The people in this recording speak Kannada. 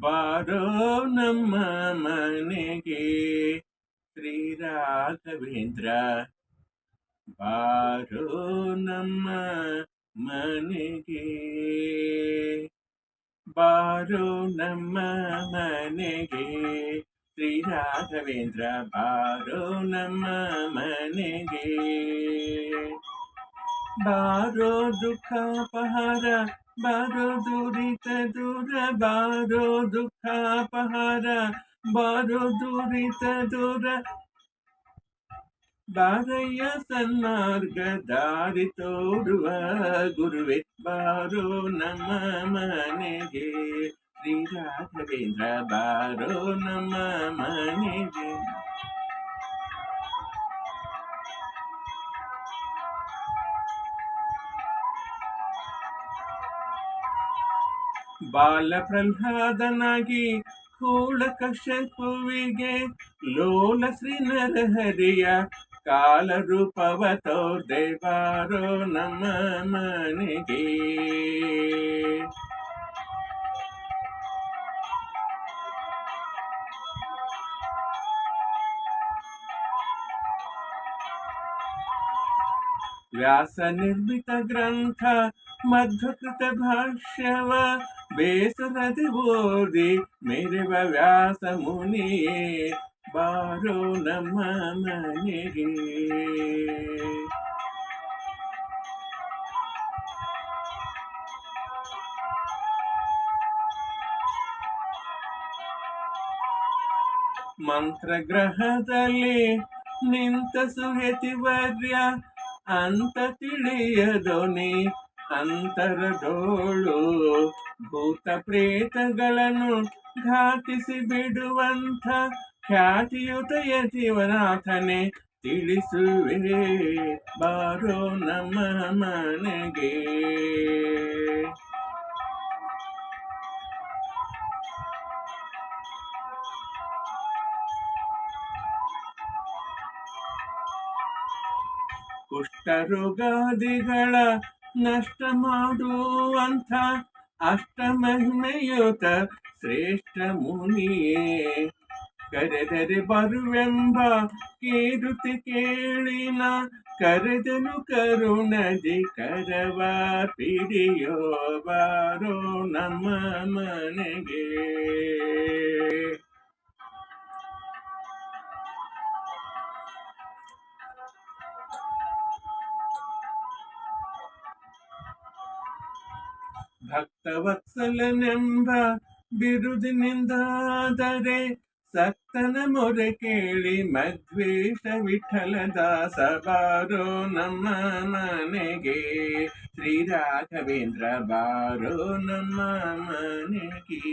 ಬಾರೋ ನಮ್ಮ ಮನೆಗೆ ಶ್ರೀ ರಾಘವೇಂದ್ರ. ಬಾರೋ ನಮ್ಮ ಮನೆಗೆ, ಬಾರೋ ನಮ್ಮ ಮನೆಗೆ ಶ್ರೀ ರಾಘವೇಂದ್ರ. ಬಾರೋ ನಮ್ಮ ಮನೆಗೆ, ಬಾರೋ ದುಃಖಾಪಹಾರ, ಬಾರೋ ದುರಿತ ದೂರ. ಬಾರೋ ದುಃಖಾಪಹಾರ, ಬಾರೋ ದುರಿತ ದೂರ. ಬಾರಯ್ಯ ಸನ್ಮಾರ್ಗ ದಾರಿ ತೋರುವ ಗುರುವೆ. ಬಾರೋ ನಮ್ಮ ಮನೆಗೆ ಶ್ರೀ ರಾಘವೇಂದ್ರ. ಬಾರೋ ನಮ್ಮ ಮನೆಗೆ. ಬಾಲ ಪ್ರಹ್ಲಾದನಾಗಿ ಕೂಳ ಕಶ್ಯಪುವಿಗೆ ಲೋಲ ಶ್ರೀ ನರಹರಿಯ ಕಾಲ ರೂಪವ ತೋರ್ದೆ. ಬಾರೋ ನಮ್ಮ ಮನೆಗೆ, ವ್ಯಾಸ ನಿರ್ಮಿತ ಗ್ರಂಥ ಮಧ್ವಕೃತ ಭಾಷ್ಯವ ಬೇಸರದಿ ಓದಿ ಮೆರೆವ ವ್ಯಾಸ ಮುನಿಯೇ. ಬಾರೋ ನಮ್ಮ ಮನೆಗೆ, ಮಂತ್ರಗ್ರಹದಲ್ಲಿ ನಿಂತ ಸುಯತಿವರ್ಯ ಅಂತ ತಿಳಿಯದೊನಿ ಅಂತರದೋಳು ಭೂತ ಪ್ರೇತಗಳನ್ನು ಘಾತಿಸಿ ಬಿಡುವಂಥ ಖ್ಯಾತಿಯುತ ಯತಿವನಾಥನೆ ತಿಳಿಸುವೆ. ಬಾರೋ ನಮ್ಮ ಮನೆಗೆ, ಕುಷ್ಠರೋಗಾದಿಗಳ ನಷ್ಟ ಮಾಡುವಂಥ ಅಷ್ಟಮಹಿಮೆಯುತ ಶ್ರೇಷ್ಠ ಮುನಿಯೇ. ಕರೆದರೆ ಬರುವೆಂಬ ಕೀರುತಿ ಕೇಳಿನ ಕರೆದನು ಕರುಣದಿ ಕರವ ಪಿಡಿಯೋ. ಬಾರೋ ನಮ್ಮ ಮನೆಗೆ, ಭಕ್ತವತ್ಸಲನೆಂಬ ಬಿರುದಿನಿಂದಾದರೆ ಸಕ್ತನ ಮೊರೆ ಕೇಳಿ ಮಧ್ವೇಶ ವಿಠಲದಾಸ. ಬಾರೋ ನಮ್ಮ ಮನೆಗೆ ಶ್ರೀ ರಾಘವೇಂದ್ರ. ಬಾರೋ ನಮ್ಮ ಮನೆಗೆ.